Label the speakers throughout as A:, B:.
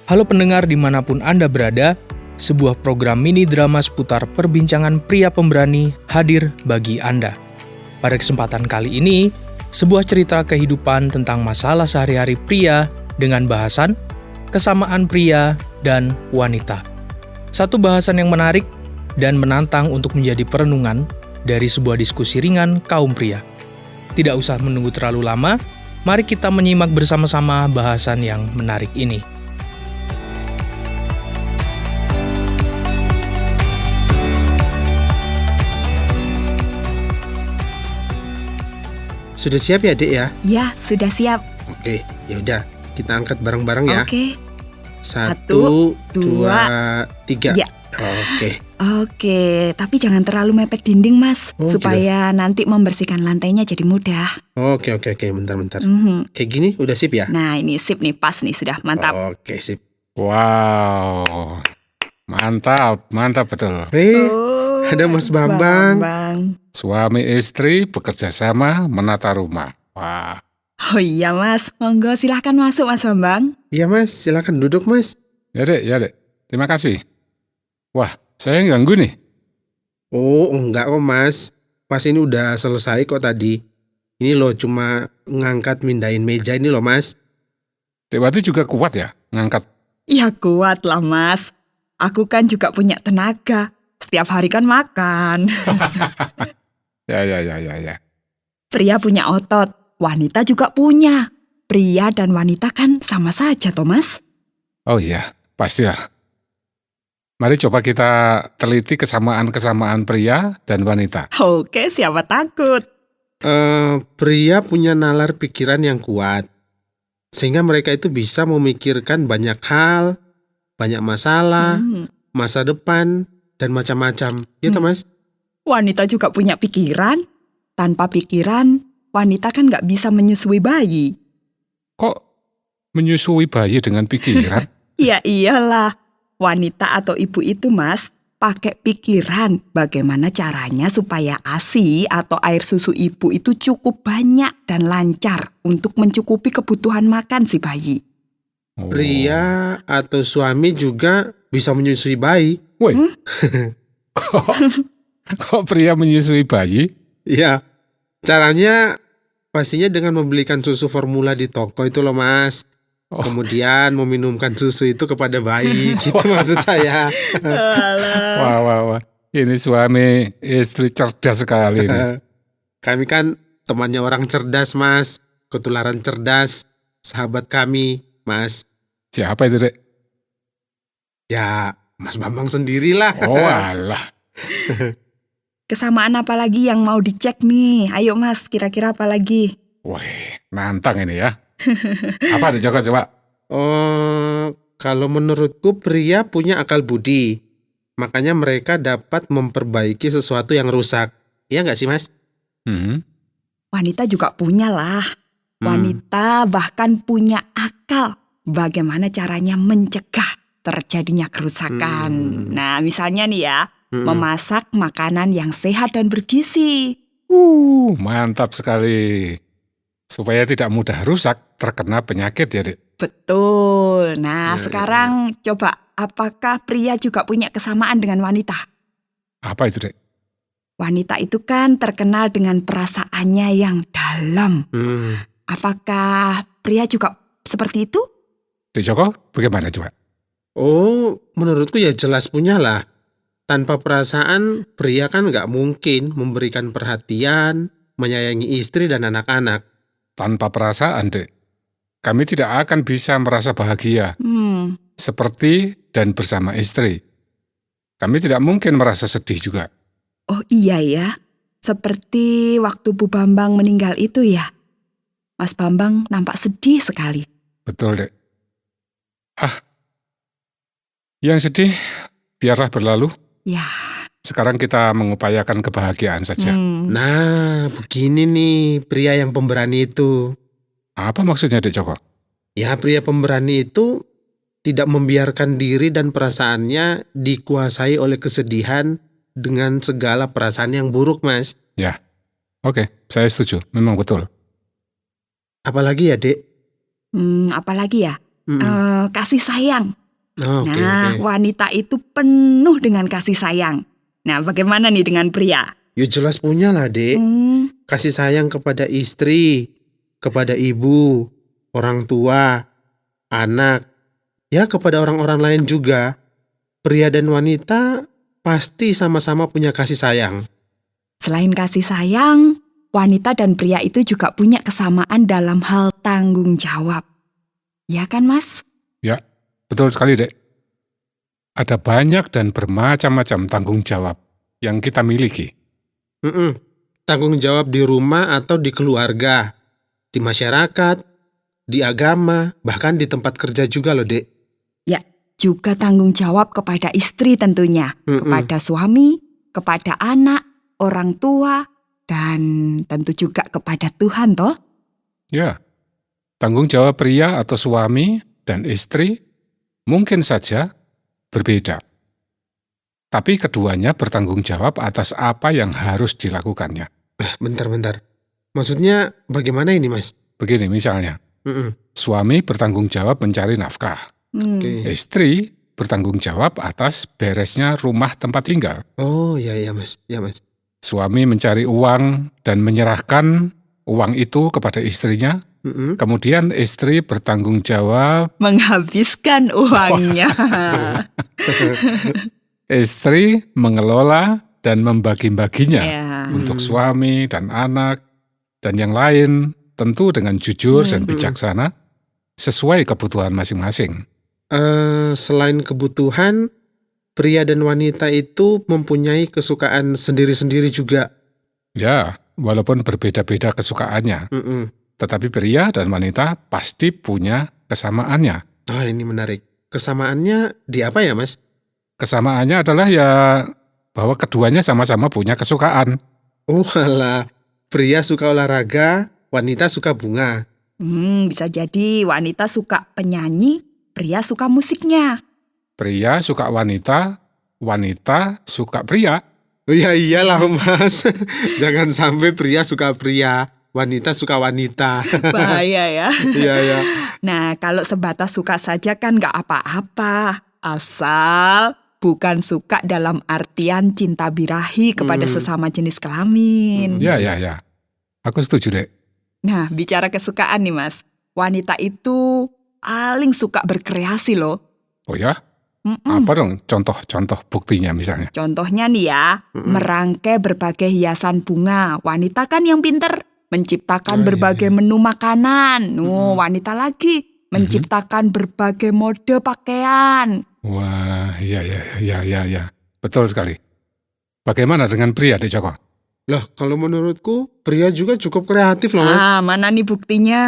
A: Halo pendengar dimanapun Anda berada, sebuah program mini drama seputar perbincangan pria pemberani hadir bagi Anda. Pada kesempatan kali ini, sebuah cerita kehidupan tentang masalah sehari-hari pria dengan bahasan kesamaan pria dan wanita. Satu bahasan yang menarik dan menantang untuk menjadi perenungan dari sebuah diskusi ringan kaum pria. Tidak usah menunggu terlalu lama, mari kita menyimak bersama-sama bahasan yang menarik ini.
B: Sudah siap ya, Dek ya?
C: Ya, sudah siap.
B: Oke, ya udah, kita angkat bareng-bareng ya.
C: Oke.
B: 1, 2, 3.
C: Ya.
B: Oke,
C: Tapi jangan terlalu mepet dinding, Mas,
B: Oh,
C: supaya nanti membersihkan lantainya jadi mudah.
B: oke, bentar.
C: Mhm.
B: Kayak gini udah sip ya?
C: Nah, ini sip nih, pas nih, sudah mantap.
B: Oke, sip.
D: Wow, mantap betul.
B: Ada Mas Bambang.
D: Suami istri bekerja sama menata rumah. Wah,
C: Oh iya, Mas, monggo silahkan masuk, Mas Bambang.
B: Iya Mas, silakan duduk Mas.
D: ya dek. Terima kasih. Wah, saya ganggu nih.
B: Oh, enggak kok Mas. Pas ini udah selesai kok tadi. Ini loh cuma ngangkat mindahin meja ini loh Mas.
D: Dek Wati juga kuat ya ngangkat.
C: Ya kuat lah, Mas. Aku kan juga punya tenaga. Setiap hari kan makan.
D: Ya.
C: Pria punya otot, wanita juga punya. Pria dan wanita kan sama saja, Thomas.
D: Oh iya, pastilah. Mari coba kita teliti kesamaan-kesamaan pria dan wanita.
C: Oke, siapa takut?
B: Pria punya nalar pikiran yang kuat. Sehingga mereka itu bisa memikirkan banyak hal, banyak masalah, masa depan, dan macam-macam. Ya toh Mas?
C: Wanita juga punya pikiran. Tanpa pikiran, wanita kan nggak bisa menyusui bayi.
D: Kok menyusui bayi dengan pikiran?
C: Ya iyalah, wanita atau ibu itu, Mas, pakai pikiran bagaimana caranya supaya ASI atau air susu ibu itu cukup banyak dan lancar untuk mencukupi kebutuhan makan si bayi.
D: Oh.
B: Pria atau suami juga bisa menyusui bayi.
D: Woi, kok pria menyusui bayi?
B: Iya, caranya pastinya dengan membelikan susu formula di toko itu loh Mas.
D: Oh.
B: Kemudian meminumkan susu itu kepada bayi, gitu maksud saya.
D: Wah. Ini suami istri cerdas sekali ini.
B: Kami kan temannya orang cerdas Mas, ketularan cerdas, sahabat kami Mas.
D: Siapa itu, Dek?
B: Ya, Mas Bambang sendirilah.
D: Oh, alah.
C: Kesamaan apa lagi yang mau dicek nih? Ayo Mas, kira-kira apa lagi?
D: Wah, nantang ini ya. Apa Dek, coba?
B: Oh, kalau menurutku pria punya akal budi. Makanya mereka dapat memperbaiki sesuatu yang rusak. Iya nggak sih Mas?
C: Wanita juga punya lah. Wanita bahkan punya akal. Bagaimana caranya mencegah terjadinya kerusakan. Nah, misalnya nih ya, memasak makanan yang sehat dan bergizi.
D: Mantap sekali. Supaya tidak mudah rusak, terkena penyakit ya, Dek.
C: Betul. Nah, sekarang coba, apakah pria juga punya kesamaan dengan wanita?
D: Apa itu, Dek?
C: Wanita itu kan terkenal dengan perasaannya yang dalam. Apakah pria juga seperti itu?
D: Dek Joko, bagaimana coba?
B: Oh, menurutku ya jelas punya lah. Tanpa perasaan, pria kan nggak mungkin memberikan perhatian, menyayangi istri dan anak-anak.
D: Tanpa perasaan, Dek, kami tidak akan bisa merasa bahagia. Seperti dan bersama istri. Kami tidak mungkin merasa sedih juga.
C: Oh iya ya, seperti waktu Bu Bambang meninggal itu ya. Mas Bambang nampak sedih sekali.
D: Betul, Dek. Yang sedih, biarlah berlalu.
C: Ya.
D: Sekarang kita mengupayakan kebahagiaan saja.
B: Nah, begini nih pria yang pemberani itu.
D: Apa maksudnya, Dek Joko?
B: Ya, pria pemberani itu tidak membiarkan diri dan perasaannya dikuasai oleh kesedihan dengan segala perasaan yang buruk, Mas.
D: Ya, oke, saya setuju. Memang betul.
B: Apalagi ya, Dek?
C: Apalagi ya? kasih sayang.
B: Oh, oke,
C: Nah,
B: oke.
C: wanita itu penuh dengan kasih sayang. Nah, bagaimana nih dengan pria?
B: Ya jelas punya lah, Dek. Kasih sayang kepada istri, kepada ibu, orang tua, anak, ya kepada orang-orang lain juga. Pria dan wanita pasti sama-sama punya kasih sayang.
C: Selain kasih sayang, wanita dan pria itu juga punya kesamaan dalam hal tanggung jawab. Ya kan, Mas?
D: Ya, betul sekali, Dek. Ada banyak dan bermacam-macam tanggung jawab yang kita miliki.
B: Mm-mm. Tanggung jawab di rumah atau di keluarga, di masyarakat, di agama, bahkan di tempat kerja juga loh, Dek.
C: Ya, juga tanggung jawab kepada istri tentunya, kepada suami, kepada anak, orang tua, dan tentu juga kepada Tuhan toh.
D: Ya, tanggung jawab pria atau suami dan istri mungkin saja berbeda. Tapi keduanya bertanggung jawab atas apa yang harus dilakukannya.
B: Bentar. Maksudnya bagaimana ini, Mas?
D: Begini misalnya,
B: Mm-mm.
D: suami bertanggung jawab mencari nafkah.
B: Oke.
D: Istri bertanggung jawab atas beresnya rumah tempat tinggal.
B: Oh, ya Mas. Ya, Mas.
D: Suami mencari uang dan menyerahkan uang itu kepada istrinya.
B: Mm-mm.
D: Kemudian istri bertanggung jawab,
C: Menghabiskan uangnya.
D: istri mengelola dan membagi-baginya
C: Ya.
D: untuk suami dan anak dan yang lain, tentu dengan jujur dan bijaksana sesuai kebutuhan masing-masing.
B: Selain kebutuhan, pria dan wanita itu mempunyai kesukaan sendiri-sendiri juga.
D: Ya, walaupun berbeda-beda kesukaannya,
B: Mm-mm.
D: tetapi pria dan wanita pasti punya kesamaannya.
B: Ah, ini menarik. Kesamaannya di apa ya, Mas?
D: Kesamaannya adalah ya bahwa keduanya sama-sama punya kesukaan.
B: Oh alah, pria suka olahraga, wanita suka bunga.
C: Bisa jadi wanita suka penyanyi, pria suka musiknya.
D: Pria suka wanita, wanita suka pria.
B: Oh ya iyalah, Mas. Jangan sampai pria suka pria, wanita suka wanita.
C: Bahaya ya.
B: Iya.
C: Nah, kalau sebatas suka saja kan nggak apa-apa. Asal bukan suka dalam artian cinta birahi kepada sesama jenis kelamin.
D: Ya. Aku setuju, Dek.
C: Nah, bicara kesukaan nih Mas. Wanita itu paling suka berkreasi loh.
D: Oh ya? Apa dong contoh-contoh buktinya misalnya?
C: Contohnya nih ya, merangkai berbagai hiasan bunga. Wanita kan yang pinter menciptakan berbagai menu makanan. Wanita lagi menciptakan berbagai mode pakaian.
D: Wah, ya. Betul sekali. Bagaimana dengan pria, Dek Joko?
B: Loh, kalau menurutku pria juga cukup kreatif loh, Mas.
C: Mana nih buktinya?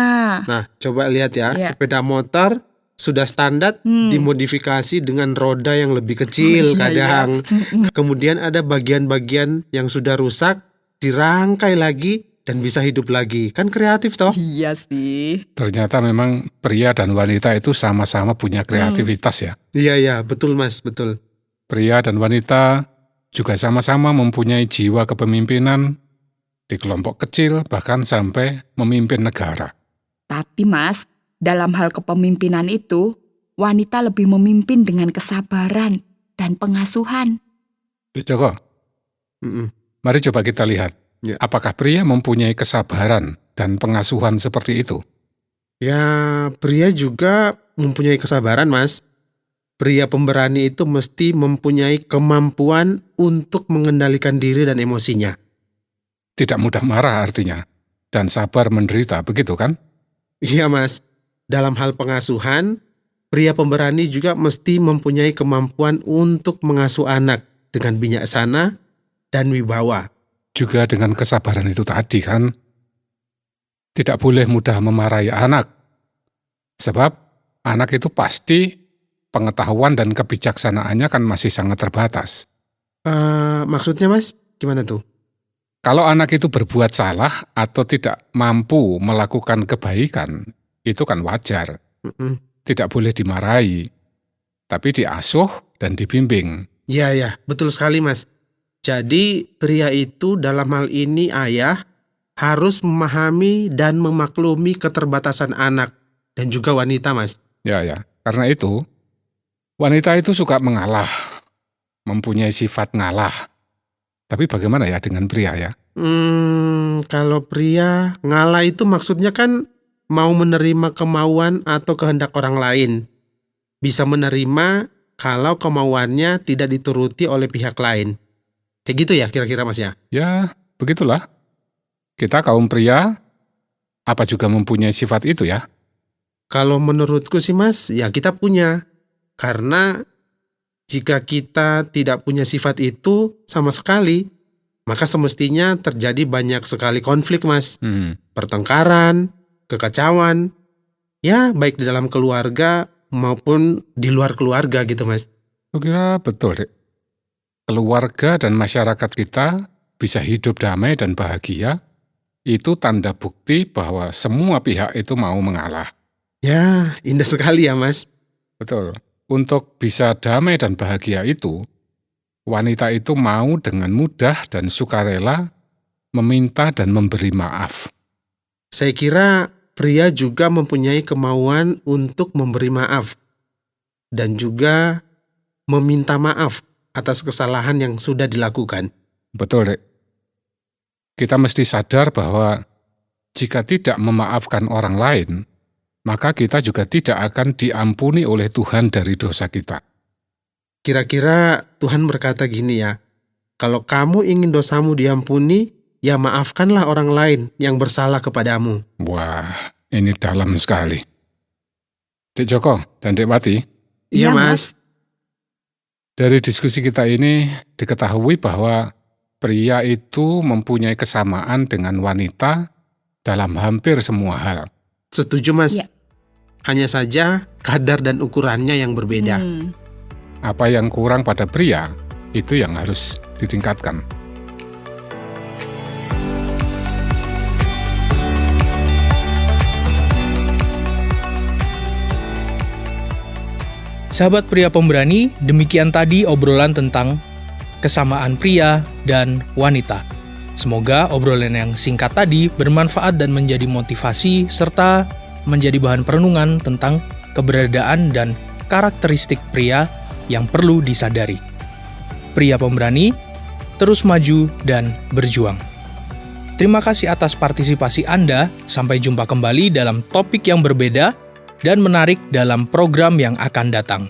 B: Nah, coba lihat ya,
C: Ya.
B: sepeda motor sudah standar dimodifikasi dengan roda yang lebih kecil kadang. Kemudian ada bagian-bagian yang sudah rusak, dirangkai lagi dan bisa hidup lagi. Kan kreatif toh?
C: Iya sih.
D: Ternyata memang pria dan wanita itu sama-sama punya kreativitas ya.
B: Iya, betul Mas, betul.
D: Pria dan wanita juga sama-sama mempunyai jiwa kepemimpinan di kelompok kecil bahkan sampai memimpin negara.
C: Tapi Mas, dalam hal kepemimpinan itu, wanita lebih memimpin dengan kesabaran dan pengasuhan.
D: Dek Joko, mari coba kita lihat.
B: Ya.
D: Apakah pria mempunyai kesabaran dan pengasuhan seperti itu?
B: Ya, pria juga mempunyai kesabaran, Mas. Pria pemberani itu mesti mempunyai kemampuan untuk mengendalikan diri dan emosinya.
D: Tidak mudah marah artinya, dan sabar menderita, begitu kan?
B: Iya, Mas. Dalam hal pengasuhan, pria pemberani juga mesti mempunyai kemampuan untuk mengasuh anak dengan bijaksana dan wibawa.
D: Juga dengan kesabaran itu tadi kan, tidak boleh mudah memarahi anak. Sebab anak itu pasti pengetahuan dan kebijaksanaannya kan masih sangat terbatas.
B: Maksudnya Mas, gimana tuh?
D: Kalau anak itu berbuat salah atau tidak mampu melakukan kebaikan, itu kan wajar. Tidak boleh dimarahi, tapi diasuh dan dibimbing.
B: Iya, betul sekali Mas. Jadi pria itu dalam hal ini ayah harus memahami dan memaklumi keterbatasan anak dan juga wanita Mas.
D: Ya. Karena itu, wanita itu suka mengalah, mempunyai sifat ngalah. Tapi bagaimana ya dengan pria ya?
B: Kalau pria, ngalah itu maksudnya kan mau menerima kemauan atau kehendak orang lain. Bisa menerima kalau kemauannya tidak dituruti oleh pihak lain. Kayak gitu ya kira-kira Mas ya?
D: Ya, begitulah. Kita kaum pria, apa juga mempunyai sifat itu ya?
B: Kalau menurutku sih Mas, ya kita punya. Karena jika kita tidak punya sifat itu sama sekali, maka semestinya terjadi banyak sekali konflik Mas. Pertengkaran, kekacauan, ya baik di dalam keluarga maupun di luar keluarga gitu Mas.
D: Aku kira betul, Dek. Keluarga dan masyarakat kita bisa hidup damai dan bahagia, itu tanda bukti bahwa semua pihak itu mau mengalah.
B: Ya, indah sekali ya Mas.
D: Betul. Untuk bisa damai dan bahagia itu, wanita itu mau dengan mudah dan sukarela meminta dan memberi maaf.
B: Saya kira pria juga mempunyai kemauan untuk memberi maaf dan juga meminta maaf atas kesalahan yang sudah dilakukan.
D: Betul, Dek. Kita mesti sadar bahwa jika tidak memaafkan orang lain, maka kita juga tidak akan diampuni oleh Tuhan dari dosa kita.
B: Kira-kira Tuhan berkata gini ya, kalau kamu ingin dosamu diampuni, ya maafkanlah orang lain yang bersalah kepadamu.
D: Wah, ini dalam sekali. Dek Joko dan Dek Wati,
B: Iya Mas.
D: dari diskusi kita ini diketahui bahwa pria itu mempunyai kesamaan dengan wanita dalam hampir semua hal.
B: Setuju Mas.
C: Iya.
B: Hanya saja kadar dan ukurannya yang berbeda.
D: Apa yang kurang pada pria, itu yang harus ditingkatkan.
A: Sahabat pria pemberani, demikian tadi obrolan tentang kesamaan pria dan wanita. Semoga obrolan yang singkat tadi bermanfaat dan menjadi motivasi serta menjadi bahan perenungan tentang keberadaan dan karakteristik pria yang perlu disadari. Pria pemberani, terus maju dan berjuang. Terima kasih atas partisipasi Anda. Sampai jumpa kembali dalam topik yang berbeda dan menarik dalam program yang akan datang.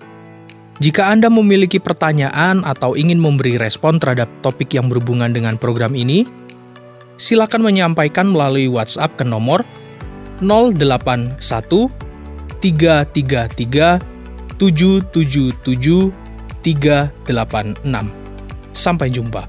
A: Jika Anda memiliki pertanyaan atau ingin memberi respon terhadap topik yang berhubungan dengan program ini, silakan menyampaikan melalui WhatsApp ke nomor 081 333 777 386. Sampai jumpa.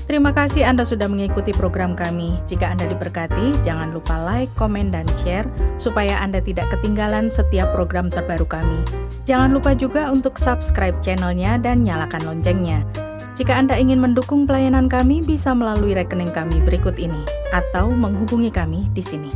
E: Terima kasih Anda sudah mengikuti program kami. Jika Anda diberkati, jangan lupa like, komen, dan share supaya Anda tidak ketinggalan setiap program terbaru kami. Jangan lupa juga untuk subscribe channelnya dan nyalakan loncengnya. Jika Anda ingin mendukung pelayanan kami, bisa melalui rekening kami berikut ini atau menghubungi kami di sini.